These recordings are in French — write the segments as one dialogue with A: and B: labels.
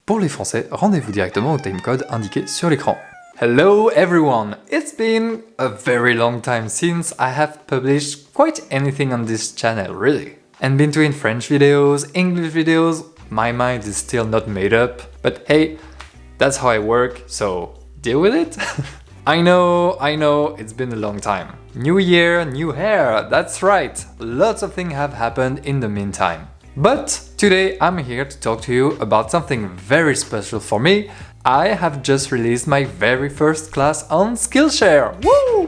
A: Pour les Français, rendez-vous directement au timecode indiqué sur l'écran. Hello everyone! It's been a very long time since I have published quite anything on this channel, really. And between French videos, English videos, my mind is still not made up, but hey, that's how I work, so deal with it. I know, it's been a long time. New year, new hair, that's right, lots of things have happened in the meantime. But today I'm here to talk to you about something very special for me. I have just released my very first class on Skillshare! Woo!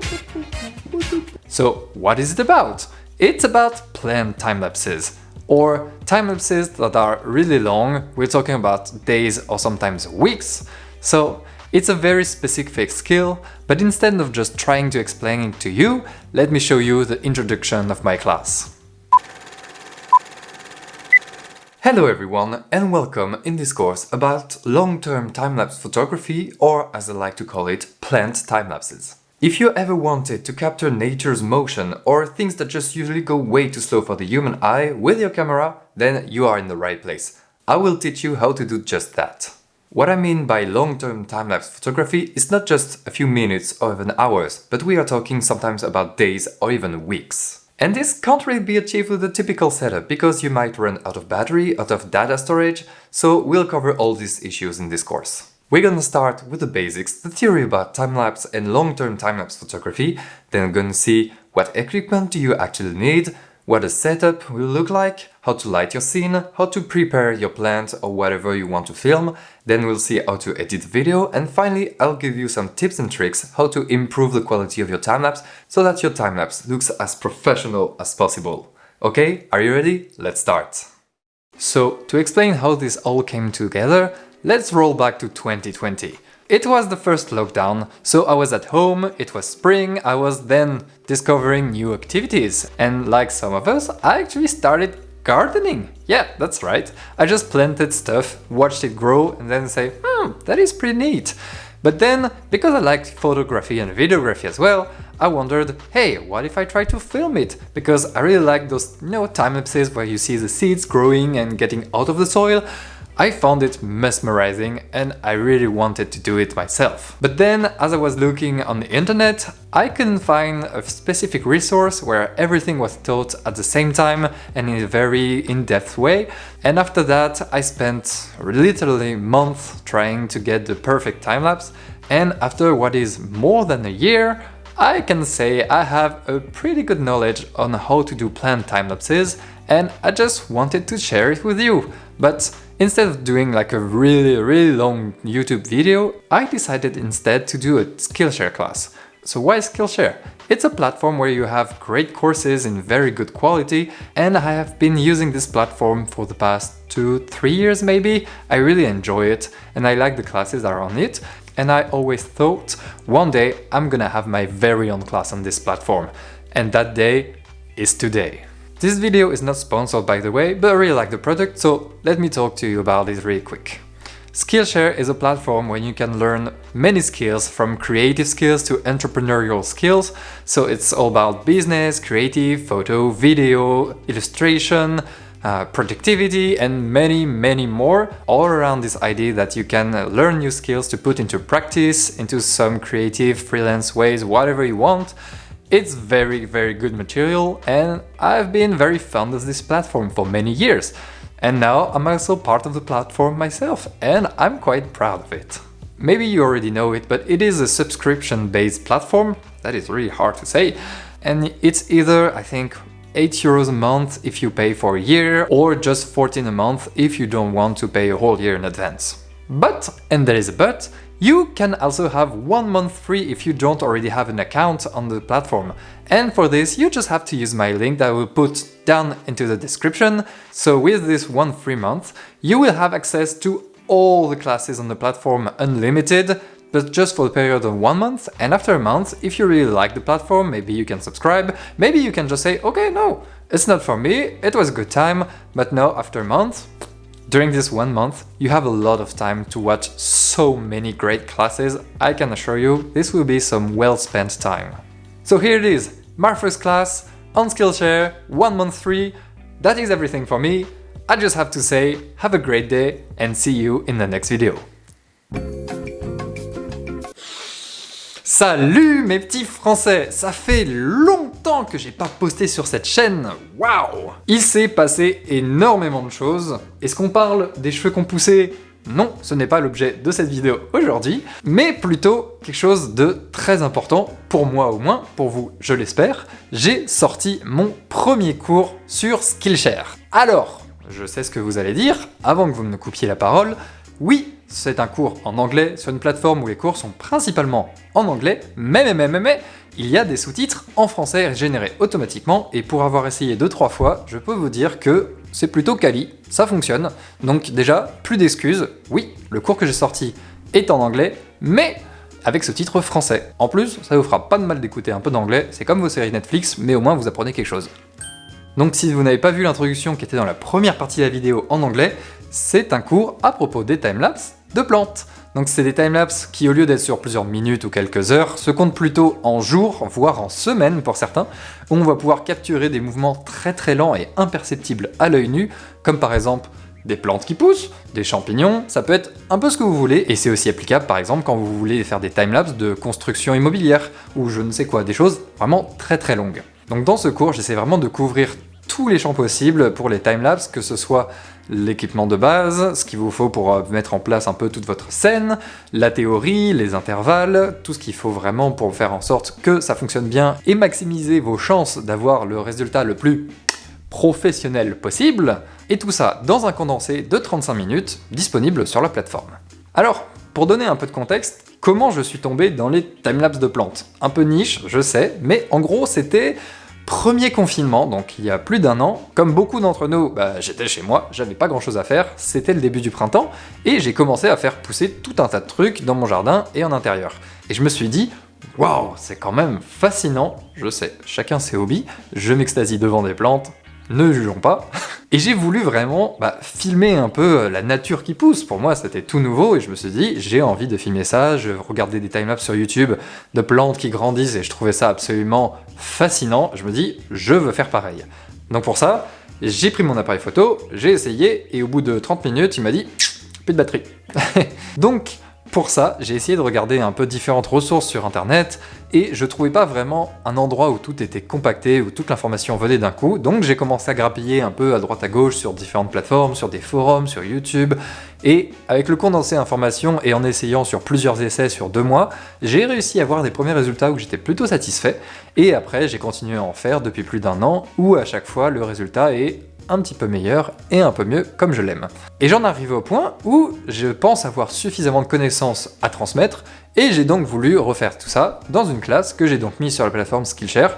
A: So what is it about? It's about planned time-lapses, or time-lapses that are really long. We're talking about days or sometimes weeks. So it's a very specific skill, but instead of just trying to explain it to you, let me show you the introduction of my class. Hello everyone, and welcome in this course about long-term time-lapse photography, or as I like to call it, planned time-lapses. If you ever wanted to capture nature's motion or things that just usually go way too slow for the human eye with your camera, then you are in the right place. I will teach you how to do just that. What I mean by long-term time-lapse photography is not just a few minutes or even hours, but we are talking sometimes about days or even weeks. And this can't really be achieved with a typical setup, because you might run out of battery, out of data storage, so we'll cover all these issues in this course. We're gonna start with the basics, the theory about time-lapse and long-term time-lapse photography, then we're gonna see what equipment do you actually need, what a setup will look like, how to light your scene, how to prepare your plant or whatever you want to film, then we'll see how to edit the video, and finally I'll give you some tips and tricks how to improve the quality of your time-lapse so that your time-lapse looks as professional as possible. Okay, are you ready? Let's start! So, to explain how this all came together, let's roll back to 2020. It was the first lockdown, so I was at home, it was spring, I was then discovering new activities. And like some of us, I actually started gardening. Yeah, that's right. I just planted stuff, watched it grow, and then say, that is pretty neat. But then, because I liked photography and videography as well, I wondered, hey, what if I try to film it? Because I really like those, time-lapses where you see the seeds growing and getting out of the soil. I found it mesmerizing and I really wanted to do it myself. But then, as I was looking on the internet, I couldn't find a specific resource where everything was taught at the same time and in a very in-depth way. And after that, I spent literally months trying to get the perfect time-lapse. And after what is more than a year, I can say I have a pretty good knowledge on how to do planned time-lapses, and I just wanted to share it with you. But instead of doing like a really long YouTube video, I decided instead to do a Skillshare class. So why Skillshare? It's a platform where you have great courses in very good quality, and I have been using this platform for the past 2-3 years maybe. I really enjoy it and I like the classes that are on it, and I always thought one day I'm gonna have my very own class on this platform, and that day is today. This video is not sponsored by the way, but I really like the product, so let me talk to you about it really quick. Skillshare is a platform where you can learn many skills, from creative skills to entrepreneurial skills. So it's all about business, creative, photo, video, illustration, productivity, and many more, all around this idea that you can learn new skills to put into practice, into some creative freelance ways, whatever you want. It's very good material, and I've been very fond of this platform for many years. And now I'm also part of the platform myself, and I'm quite proud of it. Maybe you already know it, but it is a subscription-based platform. That is really hard to say. And it's either, I think, 8 euros a month if you pay for a year, or just 14 a month if you don't want to pay a whole year in advance. But, and there is a but, you can also have 1 month free if you don't already have an account on the platform. And for this, you just have to use my link that I will put down into the description. So with this 1 free month, you will have access to all the classes on the platform unlimited, but just for the period of 1 month. And after a month, if you really like the platform, maybe you can subscribe, maybe you can just say, okay, no, it's not for me, it was a good time, but no, after a month, during this 1 month, you have a lot of time to watch so many great classes. I can assure you, this will be some well-spent time. So here it is, my first class on Skillshare, 1 month free. That is everything for me. I just have to say, have a great day and see you in the next video. Salut mes petits français, ça fait longtemps que j'ai pas posté sur cette chaîne, waouh! Il s'est passé énormément de choses. Est-ce qu'on parle des cheveux qu'on poussait? Non, ce n'est pas l'objet de cette vidéo aujourd'hui, mais plutôt quelque chose de très important, pour moi au moins, pour vous je l'espère. J'ai sorti mon premier cours sur Skillshare. Alors, je sais ce que vous allez dire, avant que vous me coupiez la parole, oui, c'est un cours en anglais sur une plateforme où les cours sont principalement en anglais, mais il y a des sous-titres en français générés automatiquement, et pour avoir essayé 2-3 fois, je peux vous dire que c'est plutôt quali, ça fonctionne. Donc déjà, plus d'excuses, oui, le cours que j'ai sorti est en anglais, mais avec sous-titres français. En plus, ça vous fera pas de mal d'écouter un peu d'anglais, c'est comme vos séries Netflix, mais au moins vous apprenez quelque chose. Donc si vous n'avez pas vu l'introduction qui était dans la première partie de la vidéo en anglais, c'est un cours à propos des timelapses de plantes. Donc c'est des timelapses qui, au lieu d'être sur plusieurs minutes ou quelques heures, se comptent plutôt en jours, voire en semaines pour certains, où on va pouvoir capturer des mouvements très lents et imperceptibles à l'œil nu, comme par exemple des plantes qui poussent, des champignons, ça peut être un peu ce que vous voulez, et c'est aussi applicable par exemple quand vous voulez faire des timelapses de construction immobilière, ou je ne sais quoi, des choses vraiment très longues. Donc dans ce cours, j'essaie vraiment de couvrir tous les champs possibles pour les timelapses, que ce soit l'équipement de base, ce qu'il vous faut pour mettre en place un peu toute votre scène, la théorie, les intervalles, tout ce qu'il faut vraiment pour faire en sorte que ça fonctionne bien et maximiser vos chances d'avoir le résultat le plus professionnel possible, et tout ça dans un condensé de 35 minutes disponible sur la plateforme. Alors, pour donner un peu de contexte, comment je suis tombé dans les timelapses de plantes? Un peu niche, je sais, mais en gros c'était premier confinement, donc il y a plus d'1 an. Comme beaucoup d'entre nous, j'étais chez moi, j'avais pas grand chose à faire, c'était le début du printemps, et j'ai commencé à faire pousser tout un tas de trucs dans mon jardin et en intérieur. Et je me suis dit, waouh, c'est quand même fascinant, je sais, chacun ses hobbies, je m'extasie devant des plantes, ne jugeons pas. Et j'ai voulu vraiment filmer un peu la nature qui pousse. Pour moi, c'était tout nouveau et je me suis dit, j'ai envie de filmer ça. Je regardais des timelapses sur YouTube de plantes qui grandissent et je trouvais ça absolument fascinant. Je me dis, je veux faire pareil. Donc pour ça, j'ai pris mon appareil photo, j'ai essayé et au bout de 30 minutes, il m'a dit, plus de batterie. Donc, pour ça, j'ai essayé de regarder un peu différentes ressources sur internet et je trouvais pas vraiment un endroit où tout était compacté, où toute l'information venait d'un coup, donc j'ai commencé à grappiller un peu à droite à gauche sur différentes plateformes, sur des forums, sur YouTube, et avec le condensé d'informations et en essayant sur plusieurs essais sur 2 mois, j'ai réussi à avoir des premiers résultats où j'étais plutôt satisfait, et après j'ai continué à en faire depuis plus d'1 an, où à chaque fois le résultat est un petit peu meilleur et un peu mieux comme je l'aime. Et j'en arrive au point où je pense avoir suffisamment de connaissances à transmettre et j'ai donc voulu refaire tout ça dans une classe que j'ai donc mise sur la plateforme Skillshare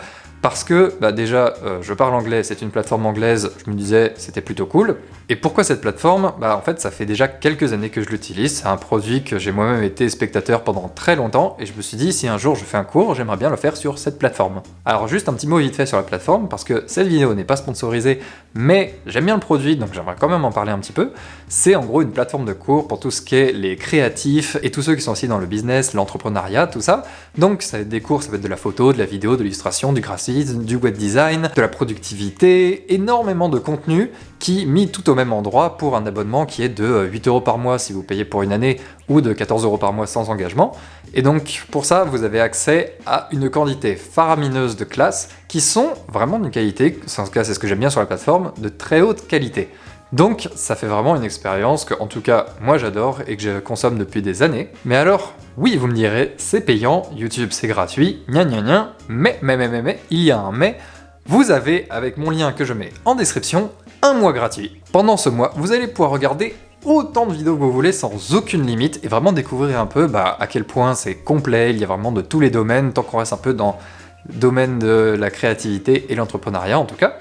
A: parce que déjà je parle anglais, c'est une plateforme anglaise, je me disais c'était plutôt cool. Et pourquoi cette plateforme? En fait ça fait déjà quelques années que je l'utilise, c'est un produit que j'ai moi-même été spectateur pendant très longtemps et je me suis dit si un jour je fais un cours, j'aimerais bien le faire sur cette plateforme. Alors juste un petit mot vite fait sur la plateforme parce que cette vidéo n'est pas sponsorisée mais j'aime bien le produit donc j'aimerais quand même en parler un petit peu. C'est en gros une plateforme de cours pour tout ce qui est les créatifs et tous ceux qui sont aussi dans le business, l'entrepreneuriat, tout ça. Donc ça va être des cours, ça va être de la photo, de la vidéo, de l'illustration, du graphisme, du web design, de la productivité, énormément de contenu qui mis tout au même endroit pour un abonnement qui est de 8€ par mois si vous payez pour une année ou de 14€ par mois sans engagement. Et donc pour ça vous avez accès à une quantité faramineuse de classes qui sont vraiment d'une qualité, en tout cas c'est ce que j'aime bien sur la plateforme, de très haute qualité. Donc ça fait vraiment une expérience que en tout cas moi j'adore et que je consomme depuis des années. Mais alors, oui vous me direz, c'est payant, YouTube c'est gratuit, mais, il y a un mais, vous avez avec mon lien que je mets en description, un mois gratuit. Pendant ce mois, vous allez pouvoir regarder autant de vidéos que vous voulez sans aucune limite et vraiment découvrir un peu à quel point c'est complet, il y a vraiment de tous les domaines, tant qu'on reste un peu dans le domaine de la créativité et l'entrepreneuriat en tout cas.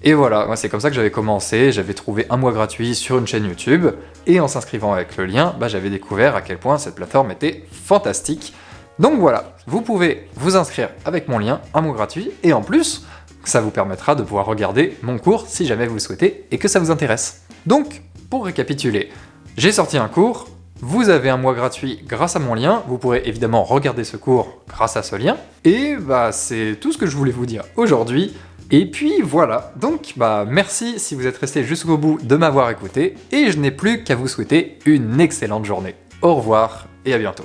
A: Et voilà, moi c'est comme ça que j'avais commencé, j'avais trouvé un mois gratuit sur une chaîne YouTube, et en s'inscrivant avec le lien, j'avais découvert à quel point cette plateforme était fantastique. Donc voilà, vous pouvez vous inscrire avec mon lien, un mois gratuit, et en plus, ça vous permettra de pouvoir regarder mon cours si jamais vous le souhaitez et que ça vous intéresse. Donc, pour récapituler, j'ai sorti un cours, vous avez un mois gratuit grâce à mon lien, vous pourrez évidemment regarder ce cours grâce à ce lien, et c'est tout ce que je voulais vous dire aujourd'hui. Et puis voilà, donc merci si vous êtes resté jusqu'au bout de m'avoir écouté, et je n'ai plus qu'à vous souhaiter une excellente journée. Au revoir et à bientôt.